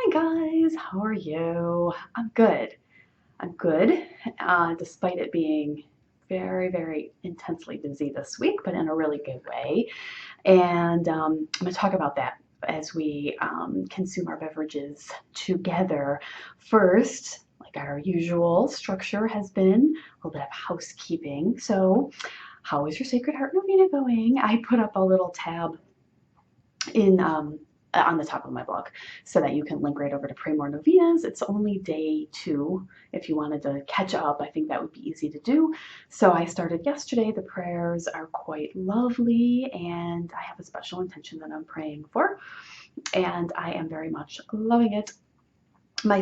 Hi guys, how are you? I'm good. I'm good, despite it being very, very intensely busy this week, but in a really good way. And I'm going to talk about that as we consume our beverages together. First, like our usual structure has been a little bit of housekeeping. So, how is your Sacred Heart Novena going? I put up a little tab in on the top of my blog so that you can link right over to Pray More Novenas. It's only day 2. If you wanted to catch up, I think that would be easy to do. So I started yesterday. The prayers are quite lovely, and I have a special intention that I'm praying for, and I am very much loving it. My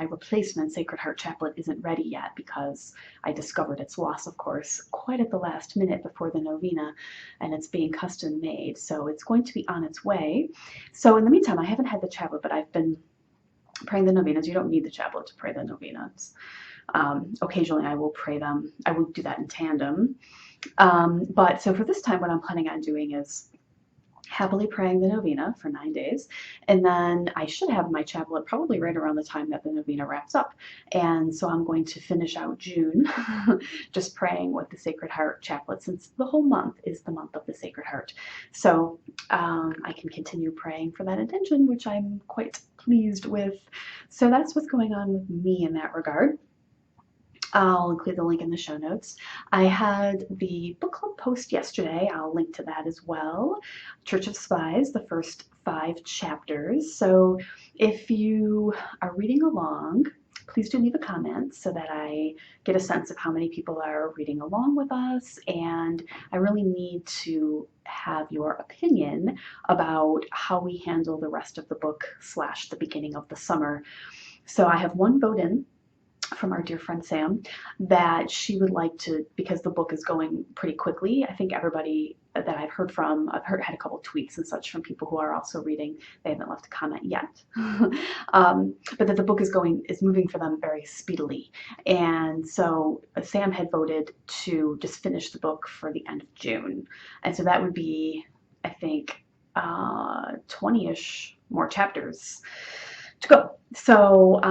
replacement Sacred Heart Chaplet isn't ready yet because I discovered its loss, of course, quite at the last minute before the novena, and it's being custom made, so it's going to be on its way. So in the meantime, I haven't had the chaplet, but I've been praying the novenas. You don't need the chaplet to pray the novenas. Occasionally I will pray them. I will do that in tandem. But so for this time, what I'm planning on doing is happily praying the novena for 9 days. And then I should have my chaplet probably right around the time that the novena wraps up. And so I'm going to finish out June just praying with the Sacred Heart chaplet, since the whole month is the month of the Sacred Heart. So I can continue praying for that intention, which I'm quite pleased with. So that's what's going on with me in that regard. I'll include the link in the show notes. I had the book club post yesterday. I'll link to that as well. Church of Spies, the first 5 chapters. So if you are reading along, please do leave a comment so that I get a sense of how many people are reading along with us. And I really need to have your opinion about how we handle the rest of the book / the beginning of the summer. So I have one vote in from our dear friend Sam that she would like to, because the book is going pretty quickly. I think everybody that I've heard from, had a couple tweets and such from people who are also reading. They haven't left a comment yet, but that the book is moving for them very speedily. And so Sam had voted to just finish the book for the end of June, and so that would be, I think, 20-ish more chapters to go. So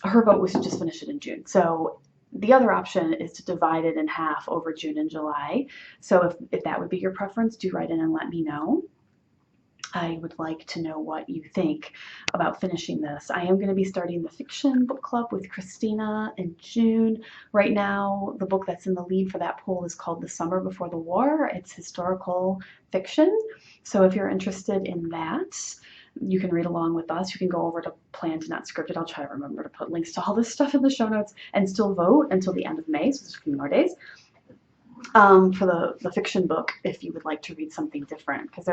her vote was to just finish it in June. So the other option is to divide it in half over June and July. So if that would be your preference, do write in and let me know. I would like to know what you think about finishing this. I am going to be starting the fiction book club with Christina in June. Right now, the book that's in the lead for that poll is called The Summer Before the War. It's historical fiction. So if you're interested in that, you can read along with us. You can go over to Planned Not Scripted. I'll try to remember to put links to all this stuff in the show notes, and still vote until the end of May, so there's a few more days, for the fiction book, if you would like to read something different, because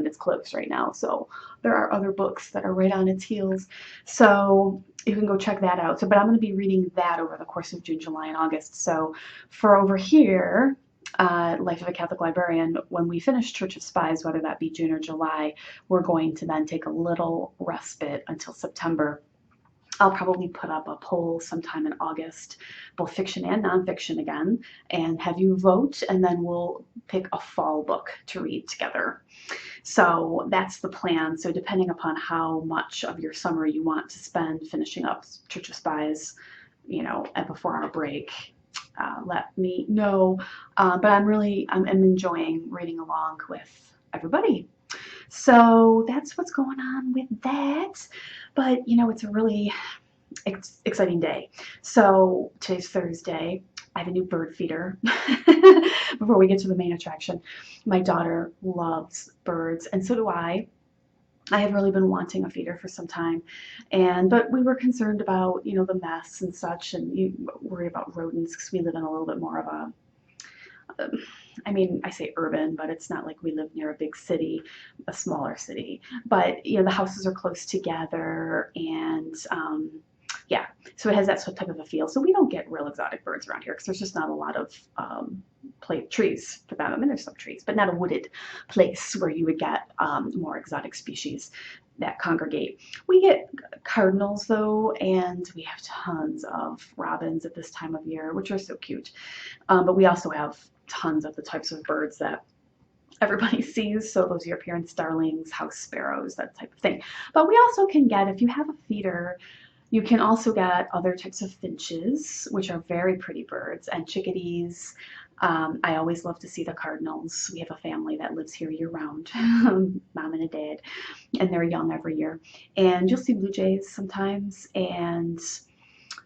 it's close right now, so there are other books that are right on its heels. So you can go check that out. But I'm going to be reading that over the course of June, July, and August. So for over here, Life of a Catholic Librarian, when we finish Church of Spies, whether that be June or July, we're going to then take a little respite until September. I'll probably put up a poll sometime in August, both fiction and nonfiction again, and have you vote, and then we'll pick a fall book to read together. So that's the plan. So depending upon how much of your summer you want to spend finishing up Church of Spies, and before our break, let me know. But I'm enjoying reading along with everybody. So that's what's going on with that. But it's a really exciting day. So today's Thursday. I have a new bird feeder. Before we get to the main attraction, my daughter loves birds, and so do I. I have really been wanting a feeder for some time, but we were concerned about the mess and such, and you worry about rodents because we live in a little bit more of a I say urban, but it's not like we live near a big city, a smaller city. But the houses are close together, and yeah, so it has that type of a feel. So we don't get real exotic birds around here because there's just not a lot of trees for them. There's some trees, but not a wooded place where you would get more exotic species that congregate. We get cardinals though, and we have tons of robins at this time of year, which are so cute. But we also have tons of the types of birds that everybody sees. So those European starlings, house sparrows, that type of thing. But we also can get, if you have a feeder, you can also get other types of finches, which are very pretty birds, and chickadees. I always love to see the cardinals. We have a family that lives here year round, mom and a dad, and they're young every year. And you'll see blue jays sometimes, and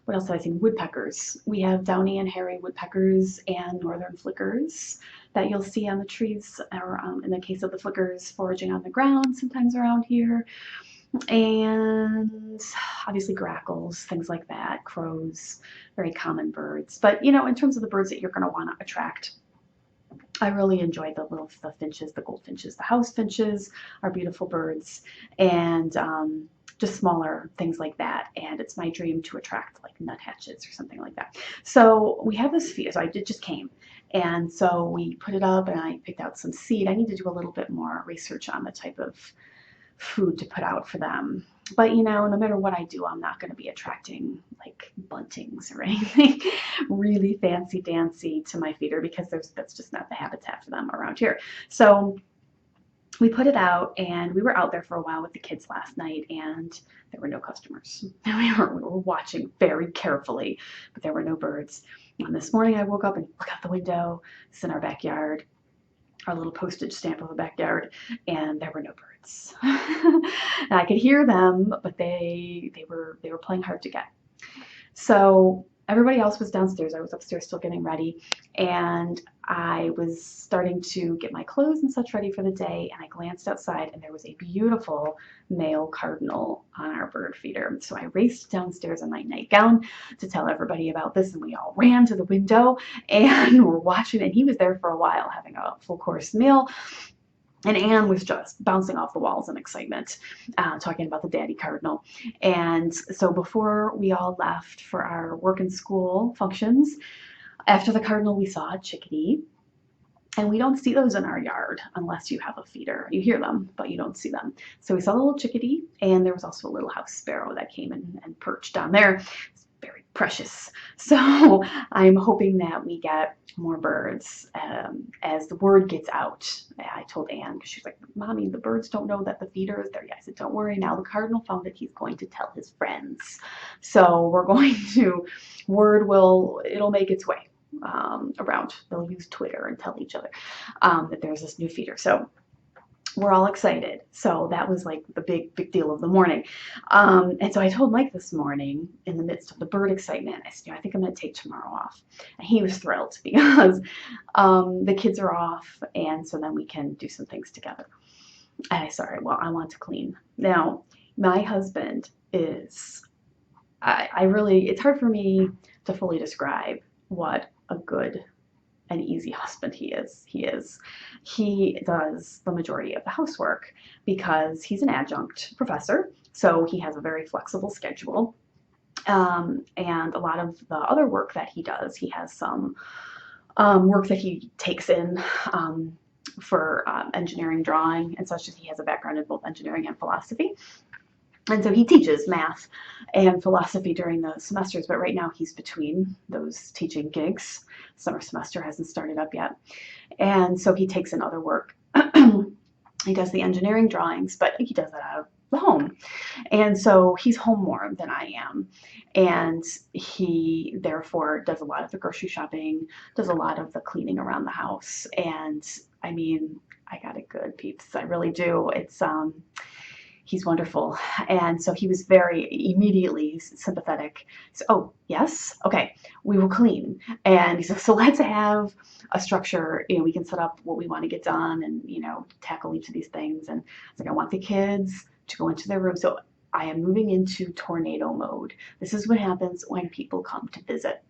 what else have I seen? Woodpeckers. We have downy and hairy woodpeckers and northern flickers that you'll see on the trees, or in the case of the flickers, foraging on the ground sometimes around here. And obviously grackles, things like that, crows, very common birds. But in terms of the birds that you're going to want to attract, I really enjoy the finches, the goldfinches, the house finches are beautiful birds, and just smaller things like that. And it's my dream to attract like nuthatches or something like that. So we have this feeder. So it just came, and so we put it up, and I picked out some seed. I need to do a little bit more research on the type of food to put out for them. But no matter what I do, I'm not going to be attracting like buntings or anything really fancy dancy to my feeder, because that's just not the habitat for them around here. So we put it out, and we were out there for a while with the kids last night, and there were no customers. We were watching very carefully, but there were no birds. And this morning I woke up and look out the window. It's in our backyard, our little postage stamp of a backyard, and there were no birds. And I could hear them, but they were playing hard to get. So everybody else was downstairs. I was upstairs still getting ready, and I was starting to get my clothes and such ready for the day, and I glanced outside, and there was a beautiful male cardinal on our bird feeder. So I raced downstairs in my nightgown to tell everybody about this, and we all ran to the window and were watching, and he was there for a while having a full course meal. And Anne was just bouncing off the walls in excitement, talking about the daddy cardinal. And so before we all left for our work and school functions, after the cardinal, we saw a chickadee. And we don't see those in our yard unless you have a feeder. You hear them, but you don't see them. So we saw the little chickadee, and there was also a little house sparrow that came in and perched down there. It's very precious. So I'm hoping that we get more birds as the word gets out. I told Anne, because she's like, Mommy, the birds don't know that the feeder is there yet. I said, don't worry, now the cardinal found it, he's going to tell his friends. So we're going to, it'll make its way around. They'll use Twitter and tell each other that there's this new feeder. So we're all excited. So that was like the big deal of the morning. And so I told Mike this morning, in the midst of the bird excitement, I said, I think I'm going to take tomorrow off. And he was thrilled because the kids are off, and so then we can do some things together. And I said, all right, well, I want to clean. Now, my husband is, it's hard for me to fully describe what a good and easy husband he is. He does the majority of the housework because he's an adjunct professor, so he has a very flexible schedule. And a lot of the other work that he does, he has some work that he takes in for engineering drawing and such, as he has a background in both engineering and philosophy. And so he teaches math and philosophy during the semesters, but right now he's between those teaching gigs. Summer semester hasn't started up yet. And so he takes in other work. He does the engineering drawings, but he does that out of the home. And so he's home more than I am. And he therefore does a lot of the grocery shopping, does a lot of the cleaning around the house. And I mean, I got it good, peeps. I really do. He's wonderful. And so he was very immediately sympathetic. So, oh, yes? Okay, we will clean. And he said, so let's have a structure. We can set up what we want to get done and, tackle each of these things. And I was like, I want the kids to go into their room. So I am moving into tornado mode. This is what happens when people come to visit.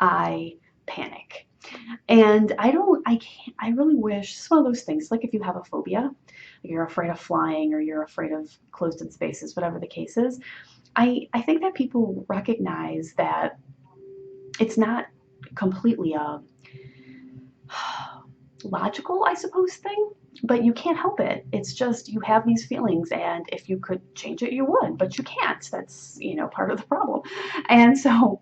I panic. And I really wish, it's one of those things, like if you have a phobia, you're afraid of flying or you're afraid of closed-in spaces, whatever the case is, I think that people recognize that it's not completely a logical, I suppose, thing, but you can't help it. It's just you have these feelings, and if you could change it, you would, but you can't. That's, part of the problem. And so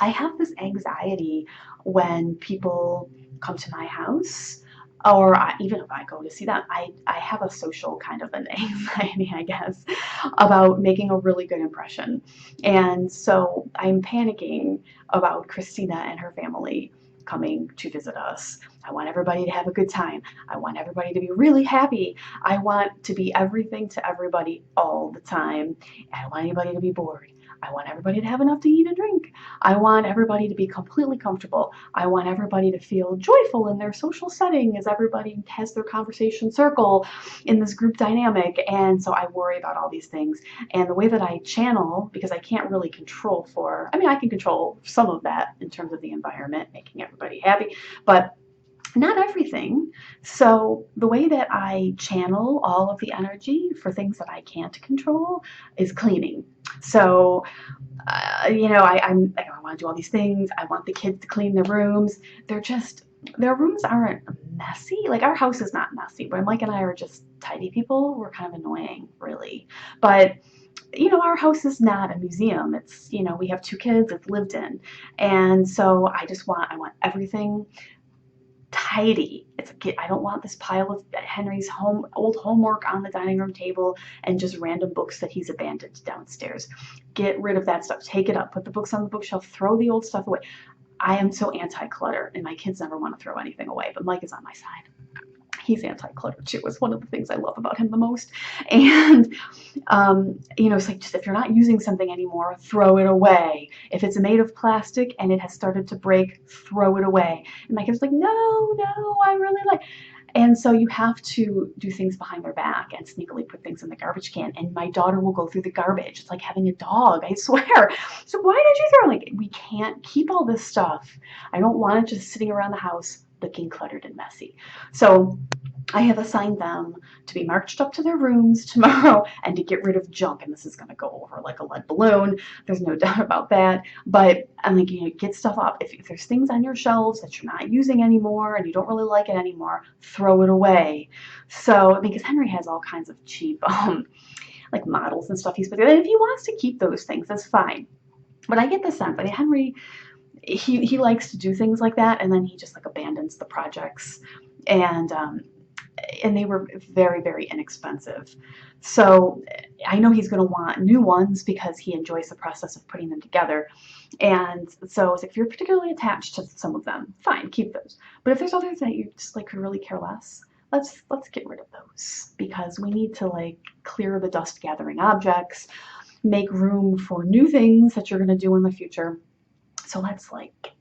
I have this anxiety when people come to my house or even if I go to see them, I have a social kind of an anxiety, I guess, about making a really good impression. And so I'm panicking about Christina and her family coming to visit us. I want everybody to have a good time. I want everybody to be really happy. I want to be everything to everybody all the time. I don't want anybody to be bored. I want everybody to have enough to eat and drink. I want everybody to be completely comfortable. I want everybody to feel joyful in their social setting as everybody has their conversation circle in this group dynamic. And so I worry about all these things. And the way that I channel, because I can't really control I can control some of that in terms of the environment, making everybody happy, but not everything. So the way that I channel all of the energy for things that I can't control is cleaning. So I want to do all these things. I want the kids to clean their rooms. Their rooms aren't messy. Like, our house is not messy, but Mike and I are just tidy people. We're kind of annoying, really. But our house is not a museum. It's, we have two kids. It's lived in. And so I want everything tidy. I don't want this pile of Henry's old homework on the dining room table and just random books that he's abandoned downstairs. Get rid of that stuff. Take it up. Put the books on the bookshelf. Throw the old stuff away. I am so anti-clutter, and my kids never want to throw anything away, but Mike is on my side. He's anti-clutter too. It's one of the things I love about him the most. And it's like, just if you're not using something anymore, throw it away. If it's made of plastic and it has started to break, throw it away. And my kid's like, no, I really like. And so you have to do things behind their back and sneakily put things in the garbage can. And my daughter will go through the garbage. It's like having a dog, I swear. So why did you throw? Like, we can't keep all this stuff. I don't want it just sitting around the house looking cluttered and messy. So I have assigned them to be marched up to their rooms tomorrow and to get rid of junk. And this is going to go over like a lead balloon. There's no doubt about that. But I'm like, get stuff up. If there's things on your shelves that you're not using anymore and you don't really like it anymore, throw it away. So, because Henry has all kinds of cheap like models and stuff he's put together. And if he wants to keep those things, that's fine. But I get the sense that Henry, he likes to do things like that, and then he just like abandons the projects. And they were very, very inexpensive. So I know he's going to want new ones because he enjoys the process of putting them together. And so it's like, if you're particularly attached to some of them, fine, keep those. But if there's others that you just like could really care less, let's get rid of those, because we need to like clear the dust gathering objects, make room for new things that you're going to do in the future. So let's like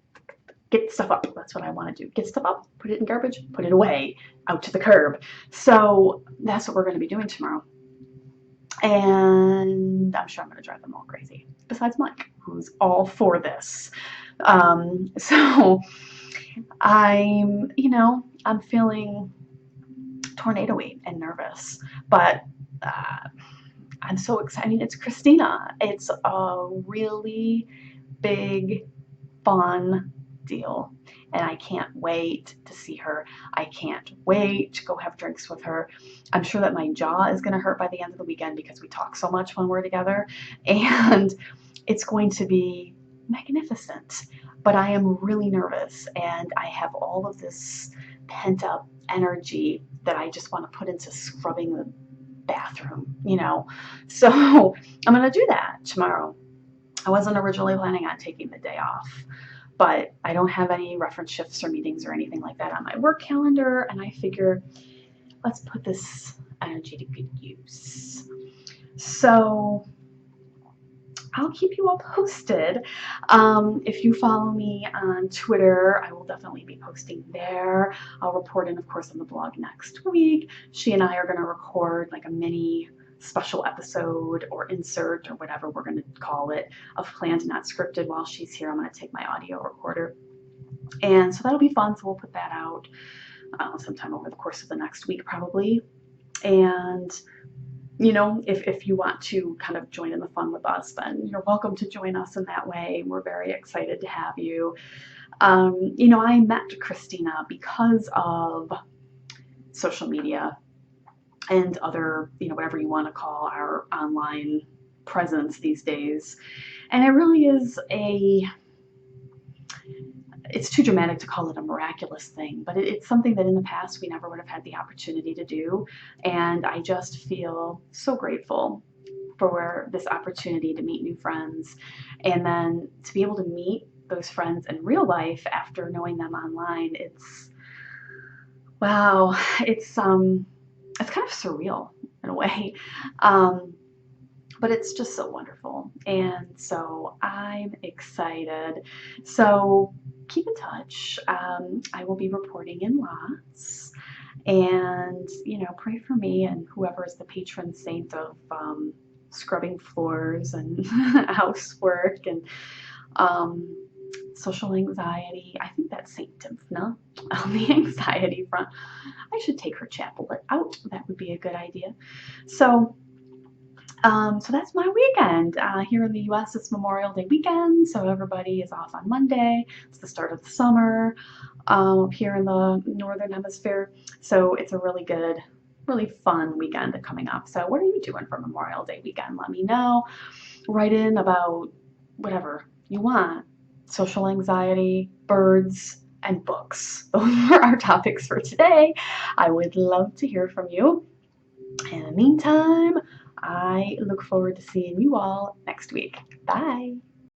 get stuff up. That's what I want to do. Get stuff up, put it in garbage, put it away, out to the curb. So that's what we're going to be doing tomorrow. And I'm sure I'm going to drive them all crazy, besides Mike, who's all for this. So I'm feeling tornado-y and nervous, but I'm so excited. I mean, it's Christina. It's a really big, fun deal, and I can't wait to see her. I can't wait to go have drinks with her. I'm sure that my jaw is going to hurt by the end of the weekend because we talk so much when we're together, and it's going to be magnificent. But I am really nervous, and I have all of this pent up energy that I just want to put into scrubbing the bathroom, So I'm going to do that tomorrow. I wasn't originally planning on taking the day off, but I don't have any reference shifts or meetings or anything like that on my work calendar, and I figure, let's put this energy to good use. So I'll keep you all posted. If you follow me on Twitter, I will definitely be posting there. I'll report in, of course, on the blog next week. She and I are going to record like a mini special episode or insert or whatever we're going to call it of Planned Not Scripted. While she's here, I'm going to take my audio recorder. And so that'll be fun. So we'll put that out sometime over the course of the next week, probably. And if you want to kind of join in the fun with us, then you're welcome to join us in that way. We're very excited to have you. I met Christina because of social media and other, whatever you want to call our online presence these days. And it really is it's too dramatic to call it a miraculous thing, but it's something that in the past we never would have had the opportunity to do. And I just feel so grateful for this opportunity to meet new friends and then to be able to meet those friends in real life after knowing them online. It's wow, it's kind of surreal in a way. Um, but it's just so wonderful. And so I'm excited. So keep in touch. I will be reporting in lots. And, pray for me and whoever is the patron saint of scrubbing floors and housework and um, social anxiety. I think that's Saint Timphna on the anxiety front. I should take her chaplet out. That would be a good idea. So, so that's my weekend. Here in the US, it's Memorial Day weekend, so everybody is off on Monday. It's the start of the summer here in the Northern Hemisphere. So it's a really good, really fun weekend coming up. So, what are you doing for Memorial Day weekend? Let me know. Write in about whatever you want, social anxiety, birds, and books. Those are our topics for today. I would love to hear from you. In the meantime, I look forward to seeing you all next week. Bye.